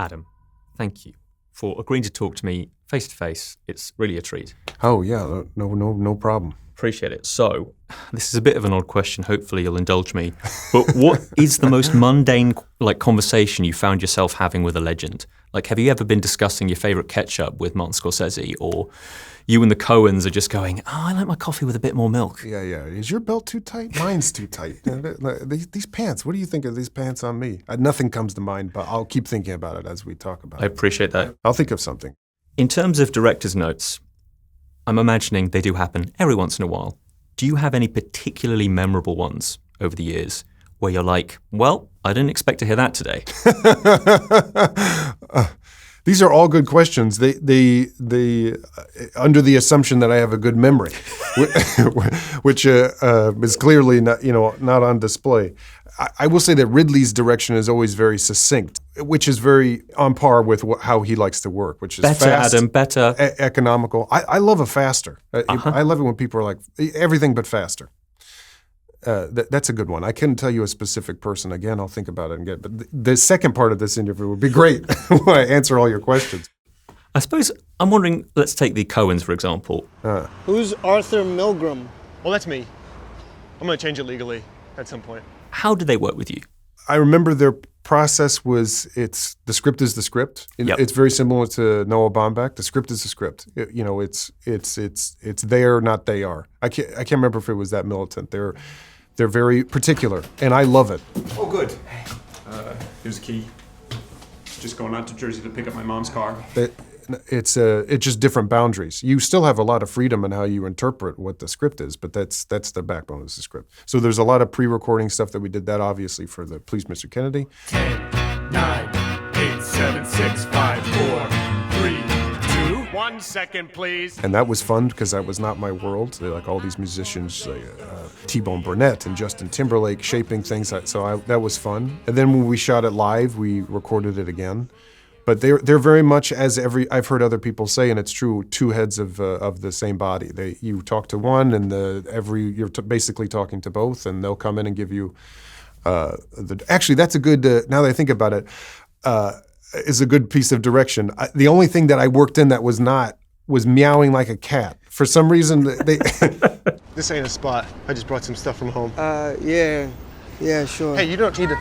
Adam, thank you for agreeing to talk to me face to face. It's really a treat. Oh, yeah, no problem. Appreciate it. So, this is a bit of an odd question. Hopefully you'll indulge me. But what is the most mundane conversation you found yourself having with a legend? Have you ever been discussing your favorite ketchup with Martin Scorsese, or you and the Cohens are just going, I like my coffee with a bit more milk? Yeah. Is your belt too tight? Mine's too tight. These pants, what do you think of these pants on me? Nothing comes to mind, but I'll keep thinking about it as we talk about it. I appreciate that. I'll think of something. In terms of director's notes, I'm imagining they do happen every once in a while. Do you have any particularly memorable ones over the years where you're like, well, I didn't expect to hear that today? These are all good questions. They under the assumption that I have a good memory, which is clearly not on display. I will say that Ridley's direction is always very succinct, which is very on par with how he likes to work, which is better, fast, Adam, better, economical. I love a faster. I love it when people are like everything but faster. That's a good one. I couldn't tell you a specific person. Again, I'll think about it and get. But the second part of this interview would be great when I answer all your questions. I suppose I'm wondering. Let's take the Cohens for example. Who's Arthur Milgram? Well, that's me. I'm going to change it legally at some point. How do they work with you? I remember their process was the script is the script. It's very similar to Noah Baumbach. The script is the script. It's there, not they are. I can't remember if it was that militant. They're very particular, and I love it. Oh, good. Here's a key. Just going out to Jersey to pick up my mom's car. It's just different boundaries. You still have a lot of freedom in how you interpret what the script is, but that's the backbone of the script. So there's a lot of pre-recording stuff that we did that obviously for the Please Mr. Kennedy. 10, 9, 8, 7, 6, 5, 4, 3, 2. 1 second, please. And that was fun because that was not my world. They're like all these musicians, T-Bone Burnett and Justin Timberlake shaping things. That was fun. And then when we shot it live, we recorded it again. But they're very much I've heard other people say, and it's true, two heads of the same body. You talk to one, and you're basically talking to both, and they'll come in and give you. Actually, that's a good. Now that I think about it, is a good piece of direction. The only thing that I worked in that was meowing like a cat. For some reason, they. This ain't a spot. I just brought some stuff from home. Yeah, sure. Hey, you don't need to.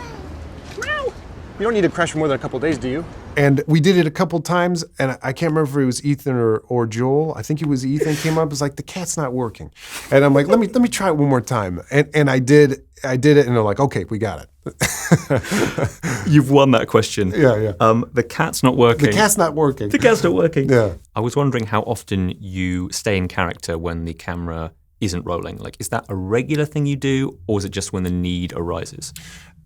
Meow. You don't need to crash for more than a couple days, do you? And we did it a couple times, and I can't remember if it was Ethan or Joel. I think it was Ethan came up. It was like, the cat's not working. And I'm like, let me try it one more time. And I did it, and they're like, okay, we got it. You've won that question. Yeah. The cat's not working. The cat's not working. The cat's not working. Yeah. I was wondering how often you stay in character when the camera isn't rolling. Is that a regular thing you do, or is it just when the need arises?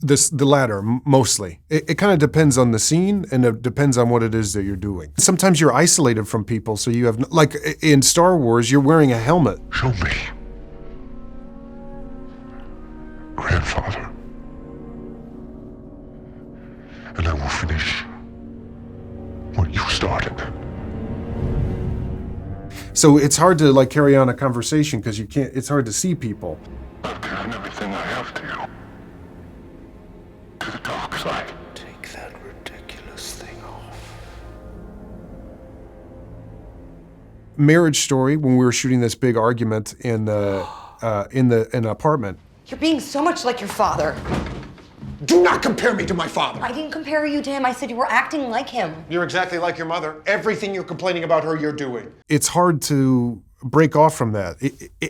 The latter, mostly. It kind of depends on the scene, and it depends on what it is that you're doing. Sometimes you're isolated from people, so you have, like in Star Wars, you're wearing a helmet. Show me, grandfather, and I will finish what you started. So it's hard to carry on a conversation because you can't. It's hard to see people. I've given everything I have to you. To the dark side. Take that ridiculous thing off. Marriage Story, when we were shooting this big argument in an apartment. You're being so much like your father. Do not compare me to my father. I didn't compare you to him. I said you were acting like him. You're exactly like your mother. Everything you're complaining about her, you're doing. It's hard to break off from that.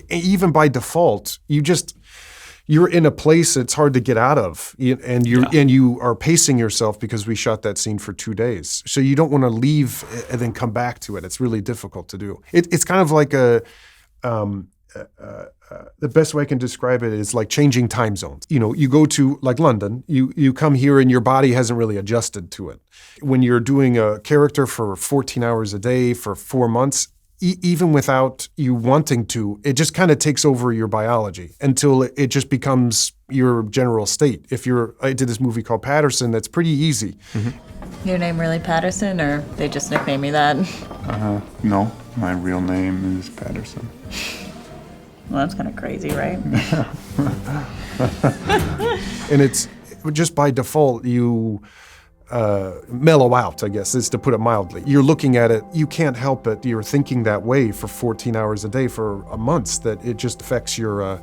Even by default, you're in a place it's hard to get out of, and you are pacing yourself because we shot that scene for 2 days. So you don't want to leave and then come back to it. It's really difficult to do. It's kind of like the best way I can describe it is like changing time zones. You go to London, you come here and your body hasn't really adjusted to it. When you're doing a character for 14 hours a day for 4 months, even without you wanting to, it just kind of takes over your biology until it just becomes your general state. I did this movie called Patterson that's pretty easy. Mm-hmm. Your name really Patterson, or they just nicknamed me that? No, my real name is Patterson. Well, that's kind of crazy, right? And it's just by default, mellow out, I guess, is to put it mildly. You're looking at it, you can't help it. You're thinking that way for 14 hours a day for a month, that it just affects your...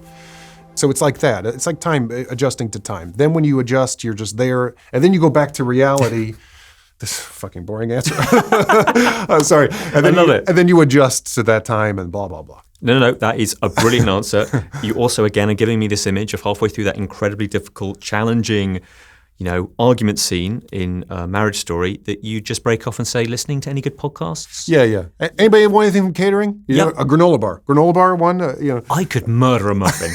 So it's like that. It's like time, adjusting to time. Then when you adjust, you're just there. And then you go back to reality. This fucking boring answer. I'm sorry. And then and then you adjust to that time and blah, blah, blah. No, that is a brilliant answer. You also, again, are giving me this image of halfway through that incredibly difficult, challenging, argument scene in Marriage Story that you just break off and say, listening to any good podcasts? Yeah. Anybody want anything from catering? A granola bar. Granola bar one, I could murder a muffin.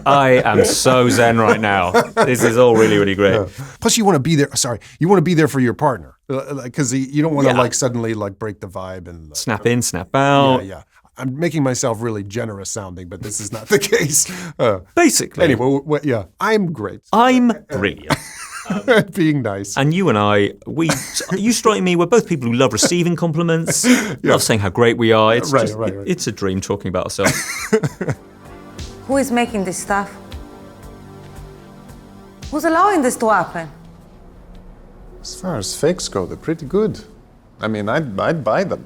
I am so zen right now. This is all really, really great. Yeah. Plus you want to be there, you want to be there for your partner. Because you don't want to suddenly break the vibe and... snap in, snap out. Yeah. I'm making myself really generous sounding, but this is not the case. Basically. Anyway, I'm great. I'm brilliant. Being nice. And you and I, you strike me, we're both people who love receiving compliments, love saying how great we are. It's right. It's a dream talking about ourselves. Who is making this stuff? Who's allowing this to happen? As far as fakes go, they're pretty good. I mean, I'd buy them.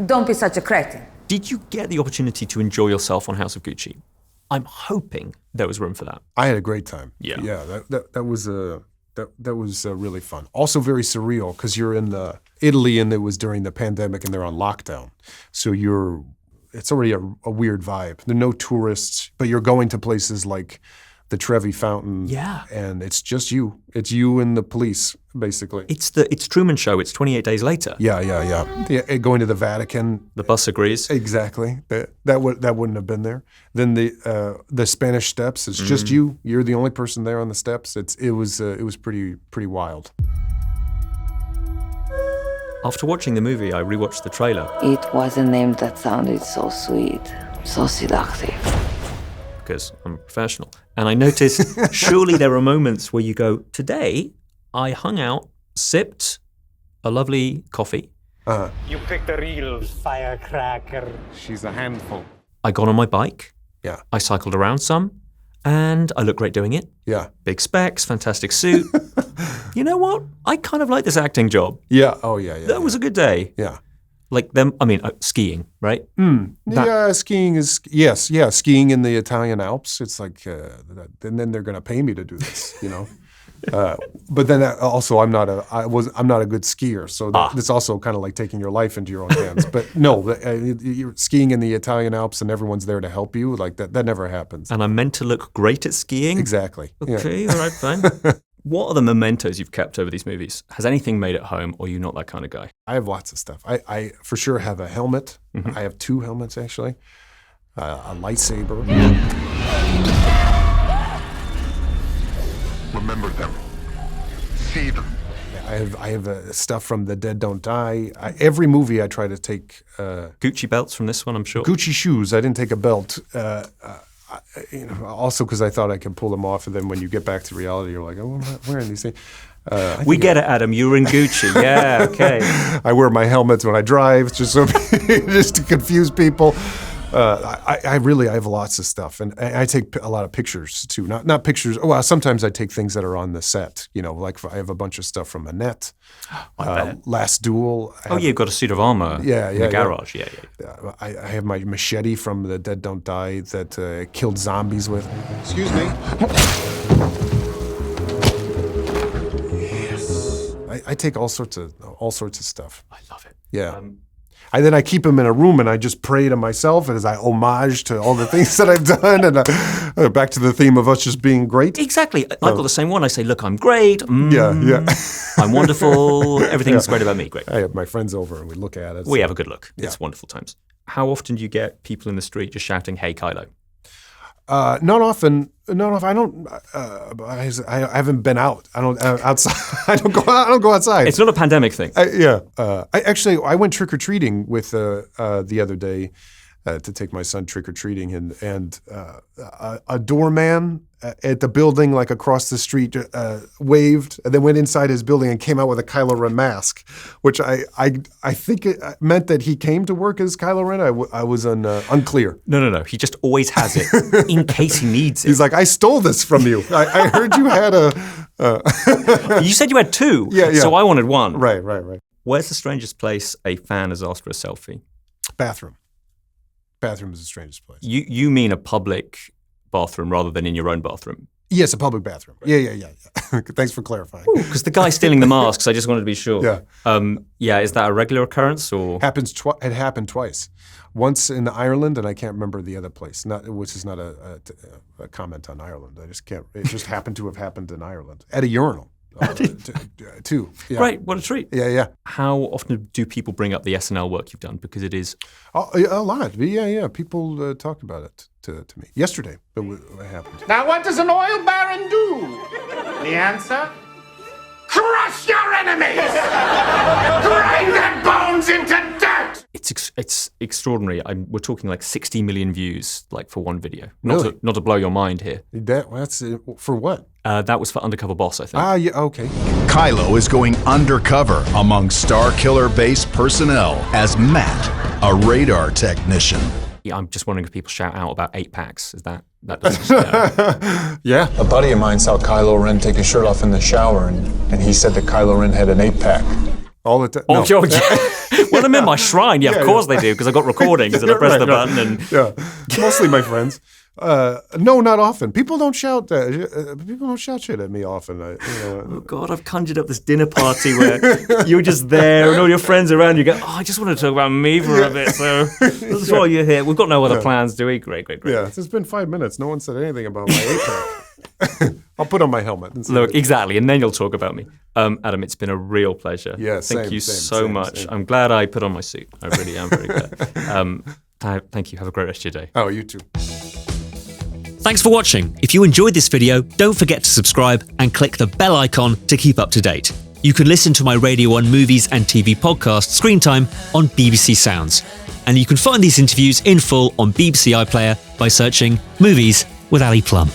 Don't be such a cretin. Did you get the opportunity to enjoy yourself on House of Gucci? I'm hoping there was room for that. I had a great time. Yeah. That was really fun. Also very surreal because you're in Italy and it was during the pandemic and they're on lockdown. So it's already a weird vibe. There are no tourists, but you're going to places like the Trevi Fountain. Yeah. And it's just you. It's you and the police, basically. It's Truman Show. It's 28 Days Later. Yeah. Going to the Vatican. The bus agrees. Exactly. That wouldn't have been there. Then the Spanish Steps. It's just you. You're the only person there on the steps. It was pretty wild. After watching the movie, I rewatched the trailer. It was a name that sounded so sweet, so seductive. Because I'm a professional. And I noticed, surely there are moments where you go, today I hung out, sipped a lovely coffee. You picked a real firecracker. She's a handful. I got on my bike. Yeah. I cycled around some. And I look great doing it. Yeah. Big specs, fantastic suit. You know what? I kind of like this acting job. Yeah. Oh, yeah. That was a good day. Yeah. Like them, skiing, right? Skiing is, yes. Yeah, skiing in the Italian Alps. It's like, and then they're going to pay me to do this, But then also, I'm not a good skier, so it's also kind of like taking your life into your own hands. But no, you're skiing in the Italian Alps, and everyone's there to help you. Like that never happens. And I'm meant to look great at skiing. Exactly. Okay, all right, fine. What are the mementos you've kept over these movies? Has anything made it home, or are you not that kind of guy? I have lots of stuff. I for sure have a helmet. I have 2 helmets actually. A lightsaber. Remember them. See them. I have stuff from The Dead Don't Die. Every movie I try to take... Gucci belts from this one, I'm sure. Gucci shoes. I didn't take a belt. Also because I thought I could pull them off, and then when you get back to reality, you're like, oh, I'm wearing these things. We get it, Adam. You're in Gucci. Yeah, okay. I wear my helmets when I drive, just to confuse people. I have lots of stuff, and I take a lot of pictures too. Not pictures. Well, sometimes I take things that are on the set. Like I have a bunch of stuff from Annette, Last Duel. You've got a suit of armor. In the garage. Yeah. I have my machete from The Dead Don't Die that killed zombies with. Excuse me. Yes. I take all sorts of stuff. I love it. Yeah. Then I keep them in a room and I just pray to myself as I homage to all the things that I've done. And back to the theme of us just being great. Exactly. I've got the same one. I say, look, I'm great. Yeah. I'm wonderful. Everything's great about me. Great. I have my friends over and we look at it. We have a good look. It's wonderful times. How often do you get people in the street just shouting, hey, Kylo? Not often. I don't. I haven't been out. I don't outside. I don't go outside. It's not a pandemic thing. I went trick or treating with the other day to take my son trick or treating, and a doorman at the building like across the street waved, and then went inside his building and came out with a Kylo Ren mask, which I think it meant that he came to work as Kylo Ren. I was unclear. No. He just always has it in case he needs it. He's like, I stole this from you. I heard you had You said you had 2, Yeah. so I wanted 1. Right. Where's the strangest place a fan has asked for a selfie? Bathroom. Bathroom is the strangest place. You mean a public bathroom rather than in your own bathroom? Yes, a public bathroom. Yeah. Thanks for clarifying. Because the guy stealing the masks, I just wanted to be sure. Yeah. Is that a regular occurrence or? It happened twice. Once in Ireland, and I can't remember the other place. Which is not a comment on Ireland. I just can't. It just happened to have happened in Ireland at a urinal. Too. Yeah. Great, what a treat. Yeah. How often do people bring up the SNL work you've done? Because it is... A lot. Yeah. People talked about it to me. Yesterday, it happened. Now, what does an oil baron do? The answer? Crush your enemies! Grind their bones into dirt! It's extraordinary. We're talking like 60 million views like for one video. Really? Not to blow your mind here. That's for what? That was for Undercover Boss, I think. Yeah, okay. Kylo is going undercover among Star Killer base personnel as Matt, a radar technician. Yeah, I'm just wondering if people shout out about 8-packs. Is that doesn't Yeah. A buddy of mine saw Kylo Ren take his shirt off in the shower, and he said that Kylo Ren had an 8-pack. All the time. Oh, yeah. Well, I'm in my shrine. Yeah, of course they do, because I got recordings and I press the button and... Yeah, mostly my friends. No, not often. People don't shout. People don't shout shit at me often. Oh God, I've conjured up this dinner party where you're just there and all your friends around. You go, I just want to talk about me for a bit. So that's why you're here. We've got no other plans, do we? Great. Yeah, it's been 5 minutes. No one said anything about my 8-pack. I'll put on my helmet. And look, exactly, and then you'll talk about me. Adam, it's been a real pleasure. Yeah, thank you so much. I'm glad I put on my suit. I really am very glad. Thank you. Have a great rest of your day. Oh, you too. Thanks for watching. If you enjoyed this video, don't forget to subscribe and click the bell icon to keep up to date. You can listen to my Radio 1 movies and TV podcast, Screen Time, on BBC Sounds. And you can find these interviews in full on BBC iPlayer by searching Movies with Ali Plumb.